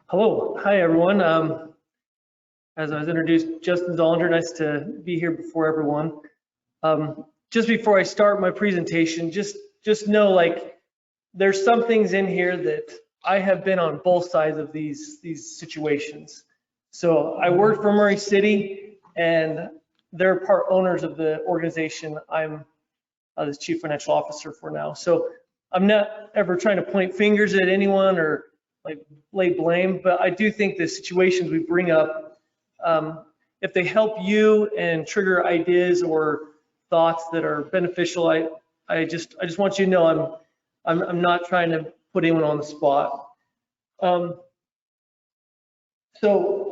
Hello, hi everyone. As I was introduced, Justin Zollinger, nice to be here before everyone. Just before I start my presentation, just know like there's some things in here that I have been on both sides of these situations. So I work for Murray City, and they're part owners of the organization I'm the chief financial officer for now. So I'm not ever trying to point fingers at anyone or like lay blame, but I do think the situations we bring up, if they help you and trigger ideas or thoughts that are beneficial, I just want you to know I'm not trying to put anyone on the spot. So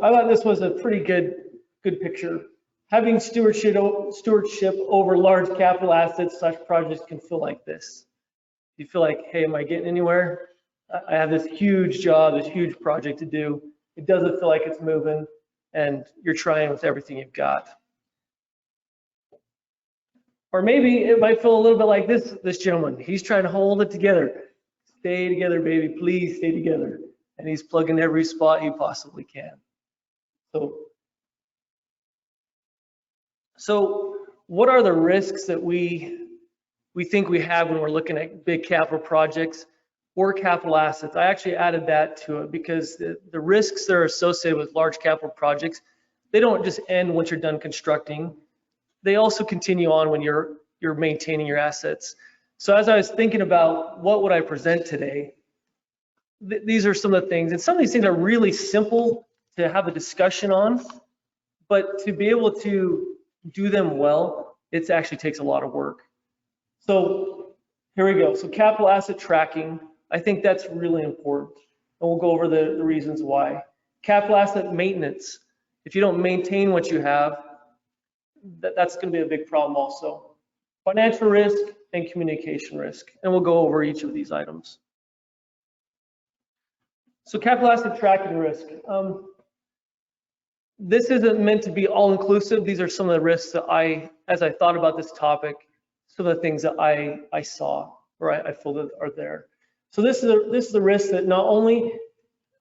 I thought this was a pretty good picture. Having stewardship over large capital assets / projects can feel like this. You feel like, hey, am I getting anywhere? I have this huge job, this huge project to do. It doesn't feel like it's moving, and you're trying with everything you've got. Or maybe it might feel a little bit like this gentleman. He's trying to hold it together. Stay together, baby, please stay together. And he's plugging every spot he possibly can. So what are the risks that we think we have when we're looking at big capital projects or capital assets? I actually added that to it because the risks that are associated with large capital projects, they don't just end once you're done constructing. They also continue on when you're maintaining your assets. So as I was thinking about what would I present today, these are some of the things, and some of these things are really simple to have a discussion on, but to be able to do them well, it actually takes a lot of work. So here we go. So capital asset tracking, I think that's really important. And we'll go over the reasons why. Capital asset maintenance. If you don't maintain what you have, that's going to be a big problem also. Financial risk and communication risk. And we'll go over each of these items. So capital asset tracking risk. This isn't meant to be all-inclusive. These are some of the risks that as I thought about this topic, some of the things that I saw or I feel that are there. So this is the risk that not only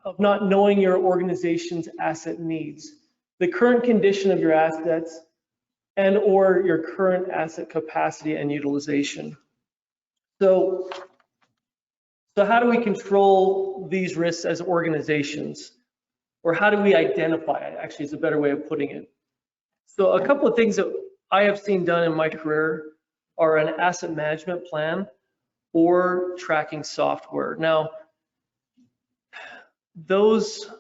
of not knowing your organization's asset needs, the current condition of your assets and or your current asset capacity and utilization. So how do we control these risks as organizations? Or how do we identify it, actually is a better way of putting it. So a couple of things that I have seen done in my career are an asset management plan or tracking software. Now, it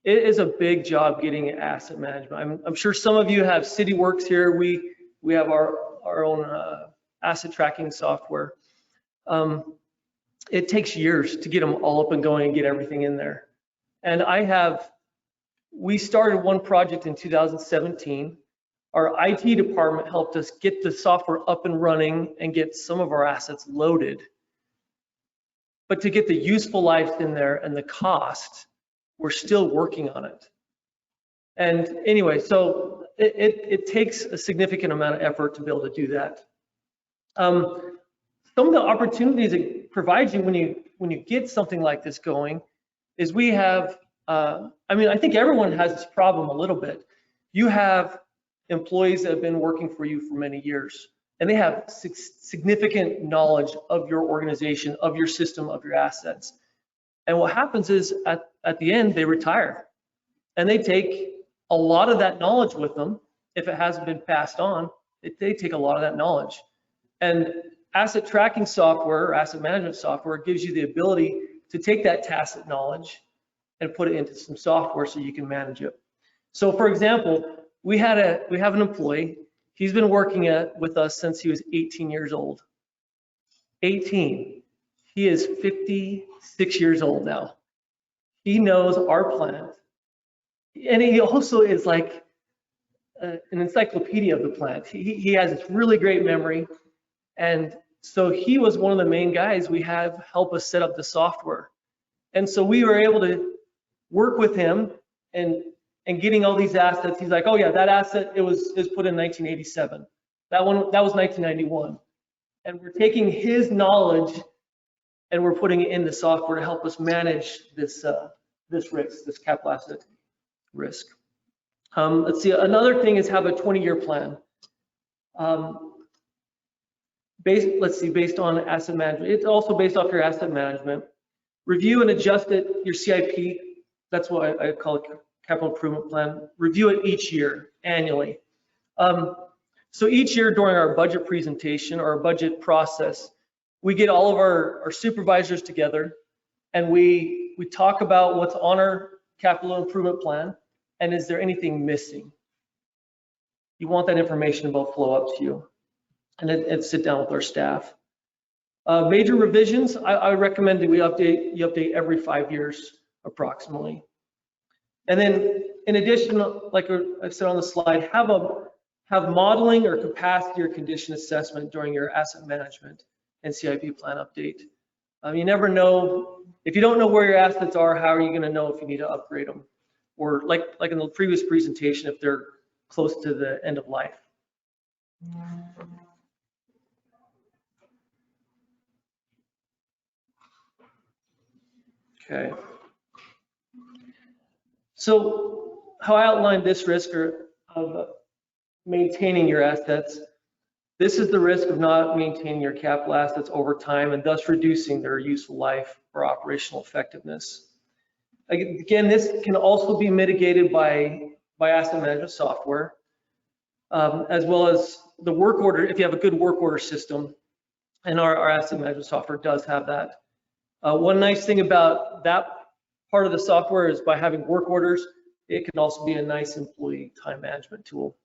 is a big job getting asset management. I'm sure some of you have CityWorks here. We have our own asset tracking software. It takes years to get them all up and going and get everything in there. And we started one project in 2017. Our IT department helped us get the software up and running and get some of our assets loaded. But to get the useful life in there and the cost, we're still working on it. And anyway, so it takes a significant amount of effort to be able to do that. Some of the opportunities it provides you when you get something like this going is we have, I think everyone has this problem a little bit. You have employees that have been working for you for many years, and they have significant knowledge of your organization, of your system, of your assets. And what happens is at the end, they retire, and they take a lot of that knowledge with them. If it hasn't been passed on, they take a lot of that knowledge. And asset tracking software, or asset management software, gives you the ability to take that tacit knowledge and put it into some software so you can manage it. So for example, we have an employee. He's been working with us since he was 18 years old. 18. He is 56 years old now. He knows our plant. And he also is like an encyclopedia of the plant. He has this really great memory. And so he was one of the main guys we have help us set up the software. And so we were able to work with him and getting all these assets. He's like, oh yeah, that asset, it was put in 1987. That was 1991. And we're taking his knowledge and we're putting it in the software to help us manage this this risk, this capital asset risk. Let's see, another thing is have a 20-year plan. Based on asset management. It's also based off your asset management. Review and adjust it, your CIP, that's what I call it, capital improvement plan. Review it each year, annually. So each year during our budget presentation or our budget process, we get all of our supervisors together and we talk about what's on our capital improvement plan and is there anything missing. You want that information about flow up to you and sit down with our staff. Major revisions, I recommend that you update every 5 years approximately. And then in addition, like I've said on the slide, have modeling or capacity or condition assessment during your asset management and CIP plan update. You never know, if you don't know where your assets are, how are you going to know if you need to upgrade them? Or like in the previous presentation, if they're close to the end of life. Okay. So how I outlined this risk of maintaining your assets. This is the risk of not maintaining your capital assets over time and thus reducing their useful life or operational effectiveness. Again, this can also be mitigated by asset management software, as well as the work order, if you have a good work order system, and our asset management software does have that. One nice thing about that part of the software is by having work orders, it can also be a nice employee time management tool.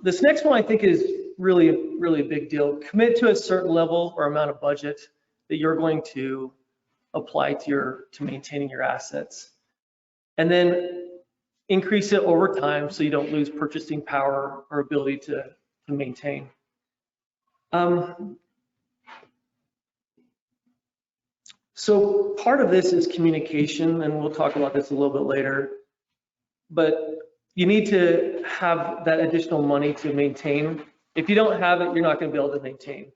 This next one I think is really a big deal. Commit to a certain level or amount of budget that you're going to apply to maintaining your assets. And then increase it over time so you don't lose purchasing power or ability to maintain. So part of this is communication, and we'll talk about this a little bit later, but you need to have that additional money to maintain. If you don't have it, you're not going to be able to maintain.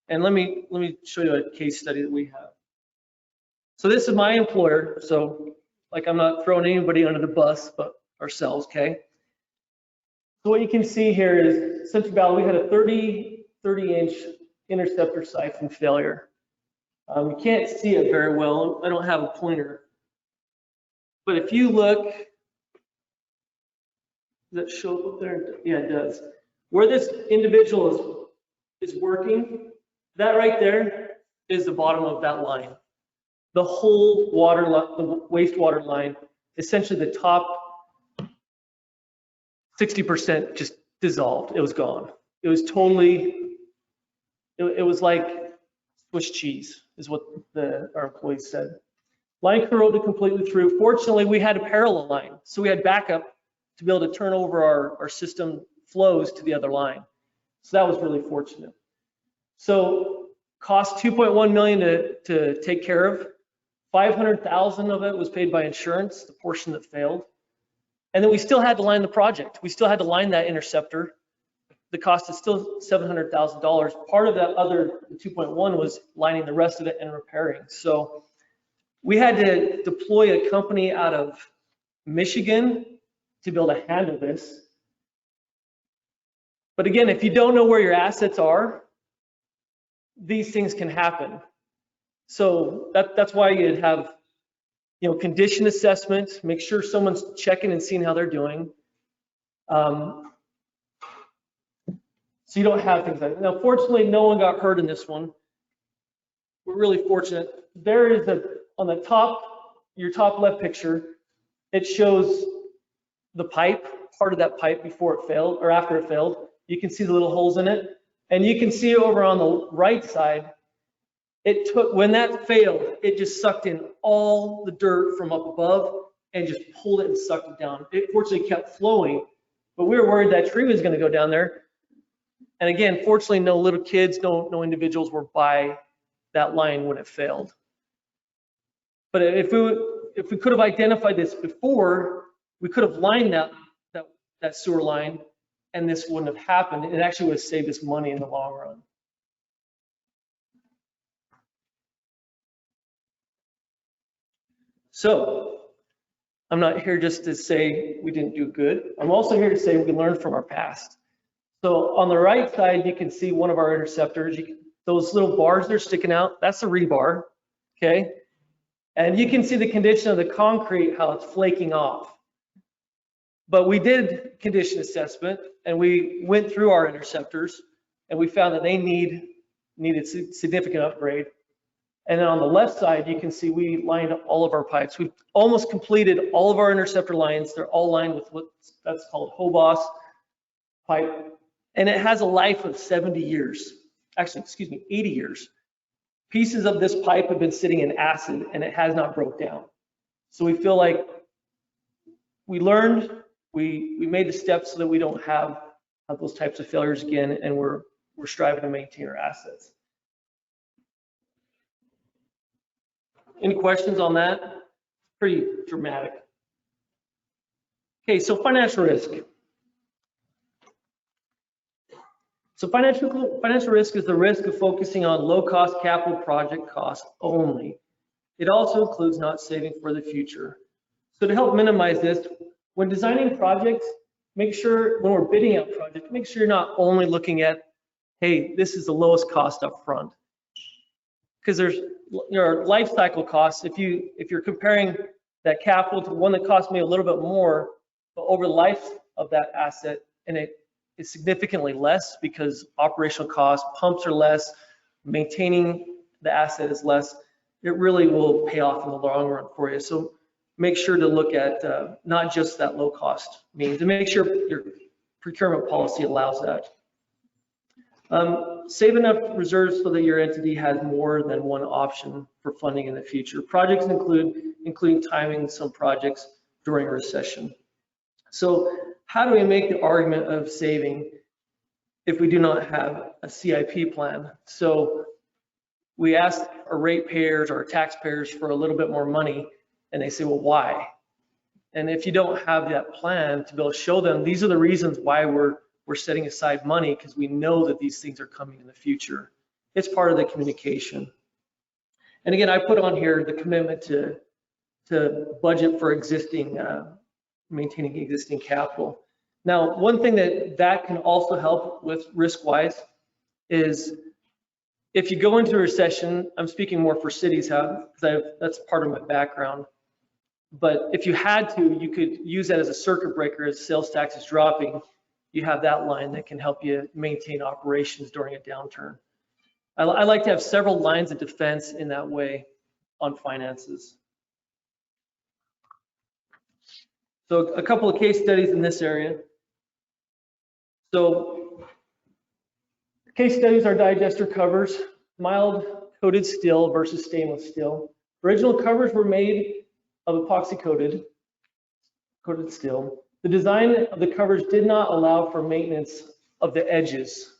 And let me show you a case study that we have. So this is my employer. So like I'm not throwing anybody under the bus, but ourselves, okay? So what you can see here is Central Valley, we had a 30-inch interceptor siphon failure. You can't see it very well. I don't have a pointer. But if you look, does that show up there? Yeah, it does. Where this individual is working, that right there is the bottom of that line. The whole water, the wastewater line, essentially the top 60% just dissolved. It was gone. It was totally, it was like Swiss cheese, is what our employees said. Line corroded completely through. Fortunately, we had a parallel line, so we had backup to be able to turn over our system flows to the other line. So that was really fortunate. So cost $2.1 million to take care of. 500,000 of it was paid by insurance, the portion that failed. And then we still had to line the project. We still had to line that interceptor. The cost is still $700,000. Part of that other 2.1 was lining the rest of it and repairing. So we had to deploy a company out of Michigan to be able to handle this. But again, if you don't know where your assets are, these things can happen. So that's why you'd have, condition assessment, make sure someone's checking and seeing how they're doing. So you don't have things like that. Now, fortunately, no one got hurt in this one. We're really fortunate. There is on the top, your top left picture, it shows the pipe, part of that pipe before it failed or after it failed. You can see the little holes in it. And you can see over on the right side, when that failed, it just sucked in all the dirt from up above and just pulled it and sucked it down. It fortunately kept flowing, but we were worried that tree was going to go down there. And again, fortunately, no little kids, no individuals were by that line when it failed. But if we could have identified this before, we could have lined that sewer line, and this wouldn't have happened. It actually would have saved us money in the long run. So I'm not here just to say we didn't do good. I'm also here to say we learned from our past. So on the right side, you can see one of our interceptors. Those little bars that are sticking out, that's the rebar, okay? And you can see the condition of the concrete, how it's flaking off. But we did condition assessment, and we went through our interceptors, and we found that they needed significant upgrade. And then on the left side, you can see we lined up all of our pipes. We've almost completed all of our interceptor lines. They're all lined with what that's called Hobos pipe. And it has a life of 70 years. Actually, excuse me, 80 years. Pieces of this pipe have been sitting in acid and it has not broke down. So we feel like we learned, we made the steps so that we don't have those types of failures again, and we're striving to maintain our assets. Any questions on that? Pretty dramatic. Okay, so financial risk. So financial risk is the risk of focusing on low-cost capital project costs only. It also includes not saving for the future. So to help minimize this, when designing projects, make sure when we're bidding out projects, make sure you're not only looking at, hey, this is the lowest cost up front. Because there are life cycle costs. If you're comparing that capital to one that costs me a little bit more, but over the life of that asset, and it is significantly less because operational costs, pumps are less, maintaining the asset is less, it really will pay off in the long run for you. So make sure to look at not just that low cost means, and make sure your procurement policy allows that. Save enough reserves so that your entity has more than one option for funding in the future. Projects including timing some projects during a recession. So how do we make the argument of saving if we do not have a CIP plan? So we ask our ratepayers or our taxpayers for a little bit more money, and they say, well, why? And if you don't have that plan to be able to show them, these are the reasons why we're setting aside money, because we know that these things are coming in the future. It's part of the communication. And again, I put on here the commitment to budget for maintaining existing capital. Now, one thing that can also help with risk-wise is if you go into a recession, I'm speaking more for cities, because that's part of my background. But if you had to, you could use that as a circuit breaker as sales tax is dropping. You have that line that can help you maintain operations during a downturn. I like to have several lines of defense in that way on finances. So a couple of case studies in this area. So case studies are digester covers, mild coated steel versus stainless steel. Original covers were made of epoxy coated steel. The design of the covers did not allow for maintenance of the edges.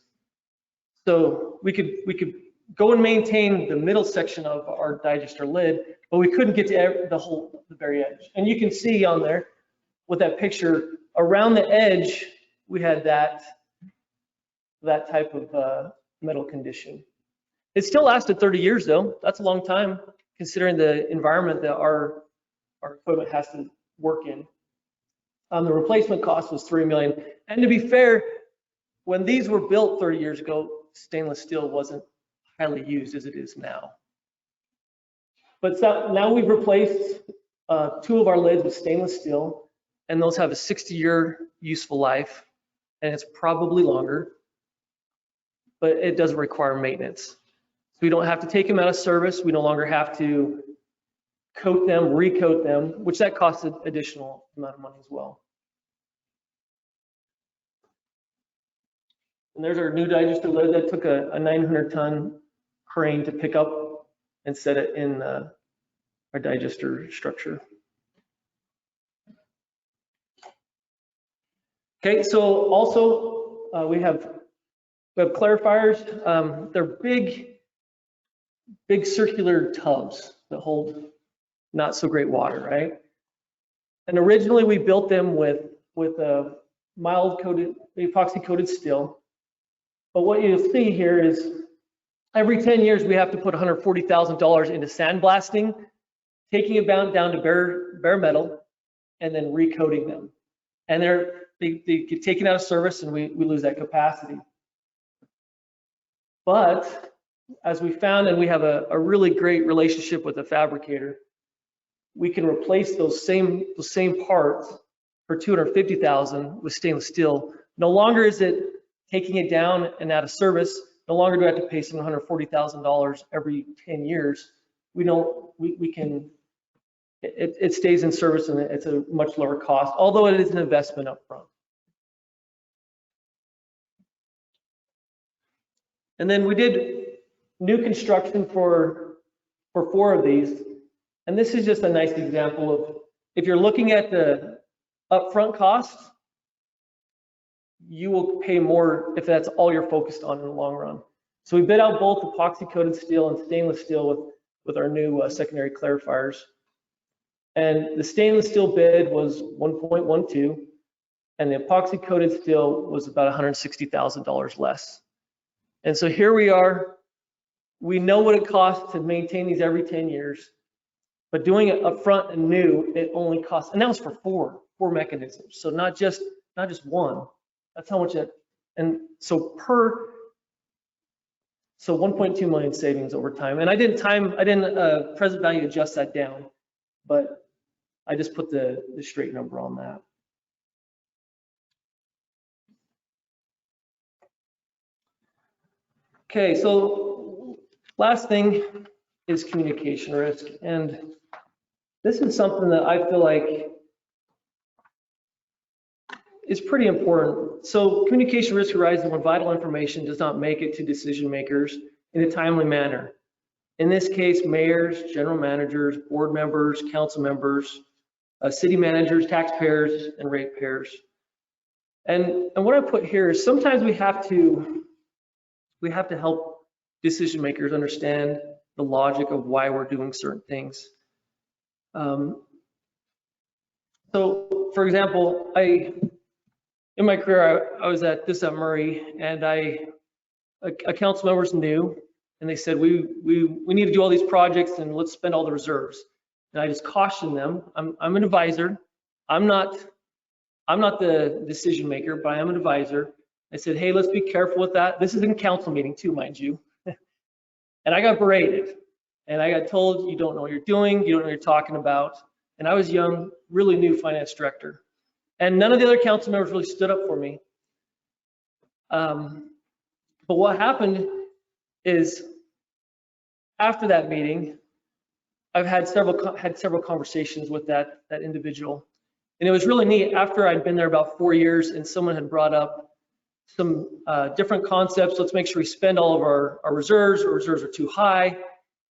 So we could go and maintain the middle section of our digester lid, but we couldn't get to the very edge. And you can see on there with that picture, around the edge, we had that type of metal condition. It still lasted 30 years though. That's a long time considering the environment that our equipment has to work in. The replacement cost was $3 million. And to be fair, when these were built 30 years ago, stainless steel wasn't highly used as it is now. But now we've replaced 2 of our lids with stainless steel, and those have a 60-year useful life, and it's probably longer, but it doesn't require maintenance. So we don't have to take them out of service. We no longer have to coat them, recoat them, which that costs an additional amount of money as well. And there's our new digester lid that took a 900-ton crane to pick up and set it in our digester structure. Okay, so also we have clarifiers. They're big circular tubs that hold not so great water, right? And originally we built them with a mild coated, epoxy coated steel. But what you'll see here is every 10 years we have to put $140,000 into sandblasting taking it down to bare metal, and then recoating them. And they get taken out of service, and we lose that capacity. But as we found, and we have a really great relationship with the fabricator, we can replace those same parts for $250,000 with stainless steel. No longer is it taking it down and out of service. No longer do I have to pay $740,000 every 10 years. It stays in service, and it's a much lower cost, although it is an investment up front. And then we did new construction for 4 of these. And this is just a nice example of, if you're looking at the upfront costs, you will pay more if that's all you're focused on in the long run. So we bid out both epoxy coated steel and stainless steel with our new secondary clarifiers. And the stainless steel bid was 1.12, and the epoxy coated steel was about $160,000 less. And so here we are. We know what it costs to maintain these every 10 years, but doing it up front and new, it only costs, and that was for four mechanisms. So not just one. That's how much it, and so 1.2 million savings over time. And I didn't present value adjust that down, but I just put the straight number on that. Okay, so last thing is communication risk. And this is something that I feel like is pretty important. So communication risk arises when vital information does not make it to decision makers in a timely manner. In this case, mayors, general managers, board members, council members, city managers, taxpayers, and ratepayers. And what I put here is sometimes we have to help decision makers understand the logic of why we're doing certain things. So, for example, in my career, I was at Murray, and a council member's new, and they said we need to do all these projects and let's spend all the reserves. And I just cautioned them. I'm an advisor. I'm not the decision maker, but I am an advisor. I said, hey, let's be careful with that. This is in council meeting too, mind you. And I got berated, and I got told, you don't know what you're doing, you don't know what you're talking about. And I was young, really new finance director. And none of the other council members really stood up for me. But what happened is, after that meeting, I've had several conversations with that individual. And it was really neat. After I'd been there about 4 years, and someone had brought up some different concepts. Let's make sure we spend all of our reserves. Our reserves are too high.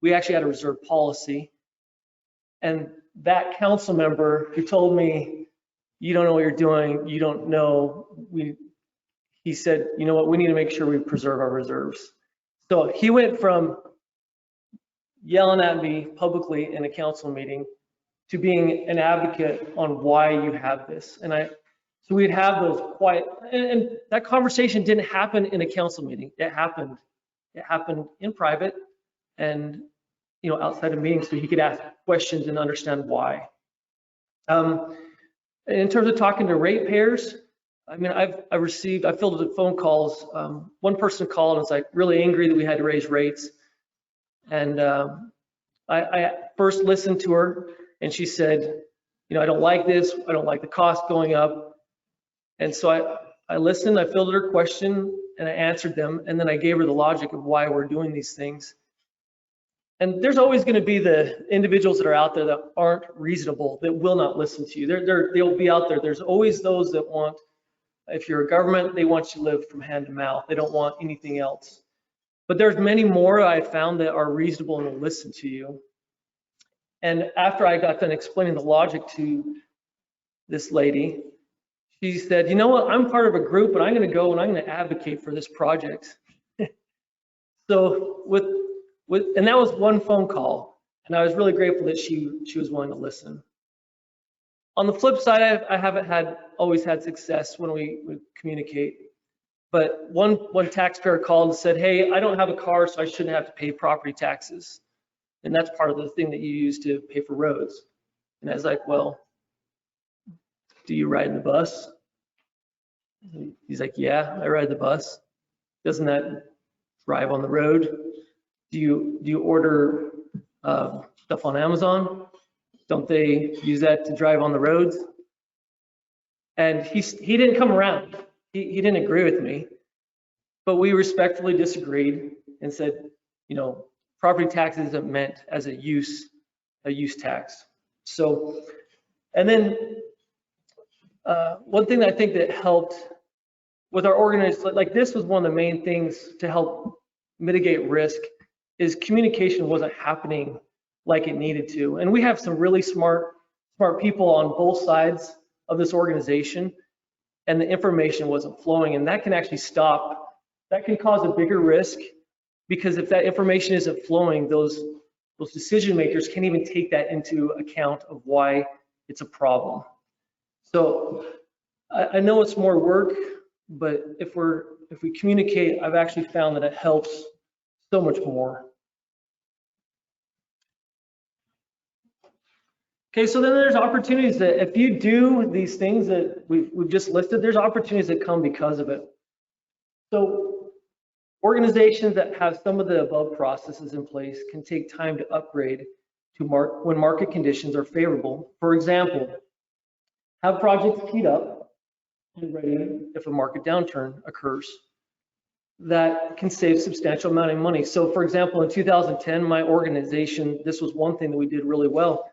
We actually had a reserve policy. And that council member who told me, you don't know what you're doing, you don't know, he said, you know what, we need to make sure we preserve our reserves. So he went from yelling at me publicly in a council meeting to being an advocate on why you have this. And so we'd have those quiet, and that conversation didn't happen in a council meeting. It happened in private, and outside of meetings, so he could ask questions and understand why. In terms of talking to ratepayers, I mean, I filled the phone calls. One person called and was like really angry that we had to raise rates, and I first listened to her, and she said, I don't like this. I don't like the cost going up. And so I listened, I filled her question, and I answered them, and then I gave her the logic of why we're doing these things. And there's always going to be the individuals that are out there that aren't reasonable, that will not listen to you. They'll be out there. There's always those that want, if you're a government, they want you to live from hand to mouth. They don't want anything else. But there's many more I found that are reasonable and will listen to you. And after I got done explaining the logic to this lady, she said, you know what, I'm part of a group, but I'm going to go and I'm going to advocate for this project. So and that was one phone call, and I was really grateful that she was willing to listen. On the flip side, I haven't always had success when we communicate. But one taxpayer called and said, hey, I don't have a car, so I shouldn't have to pay property taxes. And that's part of the thing that you use to pay for roads. And I was like, well, do you ride the bus? He's like, yeah, I ride the bus. Doesn't that drive on the road? Do you order stuff on Amazon? Don't they use that to drive on the roads? And he didn't come around. He didn't agree with me, but we respectfully disagreed and said, you know, property tax isn't meant as a use tax. So, and then one thing that I think that helped with our organization, like this was one of the main things to help mitigate risk, is communication wasn't happening like it needed to. And we have some really smart people on both sides of this organization, and the information wasn't flowing, and that can actually stop, that can cause a bigger risk, because if that information isn't flowing, those decision makers can't even take that into account of why it's a problem. So I know it's more work, but if we communicate, I've actually found that it helps so much more. Okay, so then there's opportunities that if you do these things that we've just listed, there's opportunities that come because of it. So organizations that have some of the above processes in place can take time to upgrade to when market conditions are favorable. For example, have projects teed up and ready if a market downturn occurs. That can save substantial amount of money. So for example, in 2010, my organization, this was one thing that we did really well.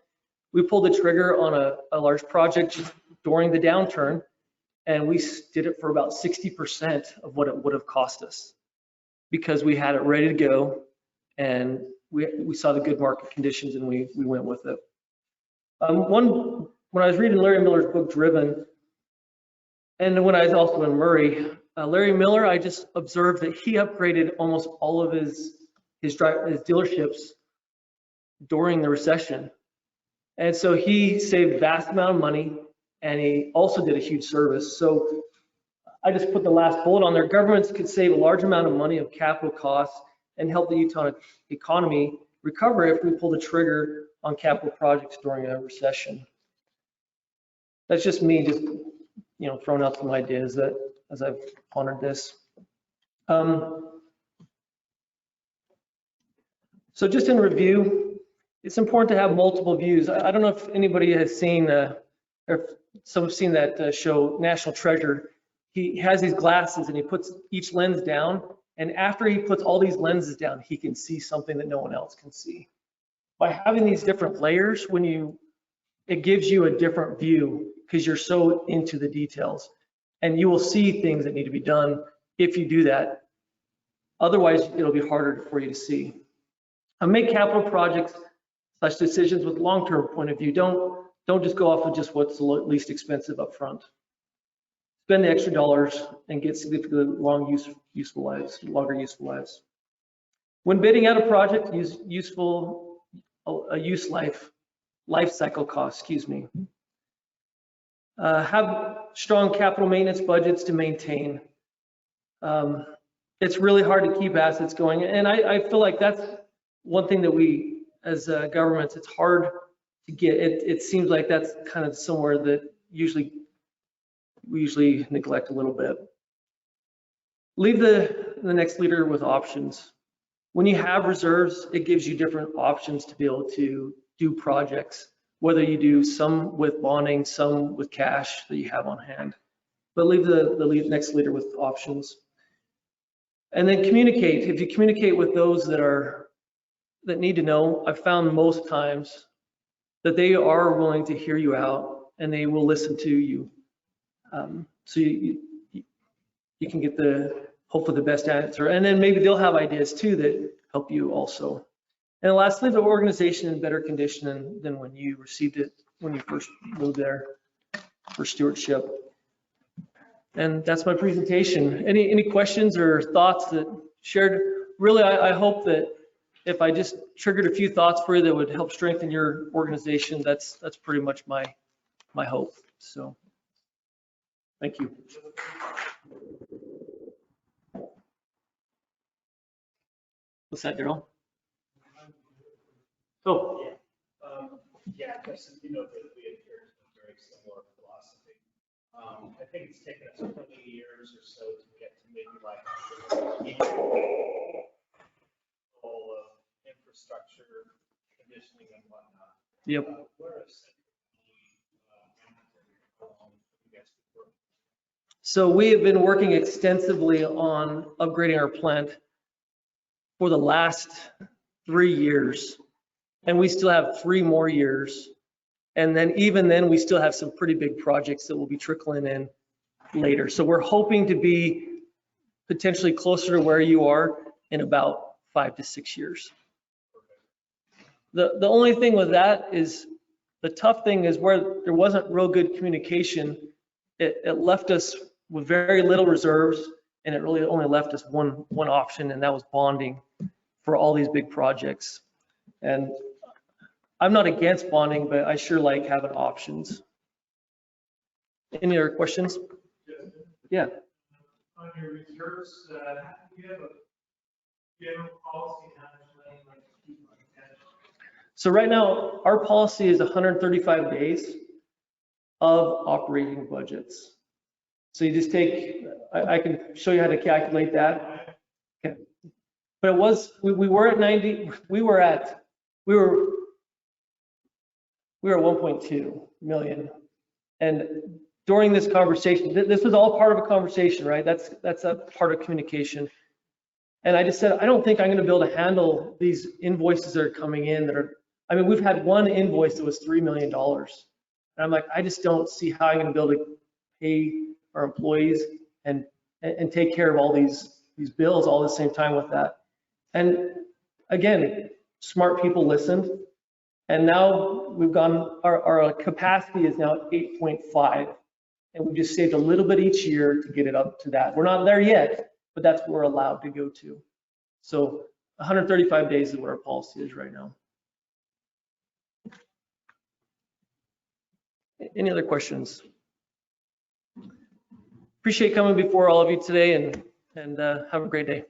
We pulled the trigger on a large project just during the downturn, and we did it for about 60% of what it would have cost us, because we had it ready to go, and we saw the good market conditions, and we went with it. When I was reading Larry Miller's book, Driven, and when I was also in Murray, Larry Miller, I just observed that he upgraded almost all of his dealerships during the recession. And so he saved a vast amount of money, and he also did a huge service. So I just put the last bullet on there. Governments could save a large amount of money of capital costs and help the Utah economy recover if we pull the trigger on capital projects during a recession. That's just me just, you know, throwing out some ideas that as I've pondered this. So just in review, it's important to have multiple views. I don't know if anybody has seen, or if some have seen that show, National Treasure. He has these glasses and he puts each lens down, and after he puts all these lenses down, he can see something that no one else can see. By having these different layers, it gives you a different view, because you're so into the details, and you will see things that need to be done if you do that. Otherwise, it'll be harder for you to see. Make capital projects / decisions with long-term point of view. Don't just go off of just what's the least expensive up front. Spend the extra dollars and get significantly longer useful lives. When bidding out a project, use life cycle costs, excuse me. Have strong capital maintenance budgets to maintain. It's really hard to keep assets going, and I feel like that's one thing that we, as governments, it's hard to get. It seems like that's kind of somewhere that we usually neglect a little bit. Leave the next leader with options. When you have reserves, it gives you different options to be able to do projects, whether you do some with bonding, some with cash that you have on hand. But leave the next leader with options. And then communicate. If you communicate with those that need to know, I've found most times that they are willing to hear you out and they will listen to you. So you can get hopefully the best answer. And then maybe they'll have ideas too that help you also. And lastly, the organization in better condition than when you received it, when you first moved there for stewardship. And that's my presentation. Any questions or thoughts that shared? Really, I hope that if I just triggered a few thoughts for you that would help strengthen your organization, that's pretty much my hope. So, thank you. What's that, Daryl? Oh, Yeah, because you know that we adhere to a very similar philosophy. I think it's taken us 20 years or so to get to maybe like all of infrastructure, conditioning and whatnot. yep. We're essentially you guys could work. So we have been working extensively on upgrading our plant for the last 3 years, and we still have 3 more years. And then even then, we still have some pretty big projects that will be trickling in later. So we're hoping to be potentially closer to where you are in about 5 to 6 years. The only thing with that is, the tough thing is where there wasn't real good communication, it left us with very little reserves, and it really only left us one option, and that was bonding for all these big projects. And I'm not against bonding, but I sure like having options. Any other questions? Yeah. On your reserves, you have a general policy how much money you like to keep on hand? So right now, our policy is 135 days of operating budgets. So you just take, I can show you how to calculate that. Okay. But it was, we were at 90, we were at 1.2 million. And during this conversation, this was all part of a conversation, right? That's a part of communication. And I just said, I don't think I'm going to be able to handle these invoices that are coming in that are, I mean, we've had one invoice that was $3 million. And I'm like, I just don't see how I'm going to be able to pay our employees and take care of all these bills all at the same time with that. And again, smart people listened. And now we've gone, our capacity is now at 8.5. And we just saved a little bit each year to get it up to that. We're not there yet, but that's what we're allowed to go to. So 135 days is what our policy is right now. Any other questions? Appreciate coming before all of you today, and have a great day.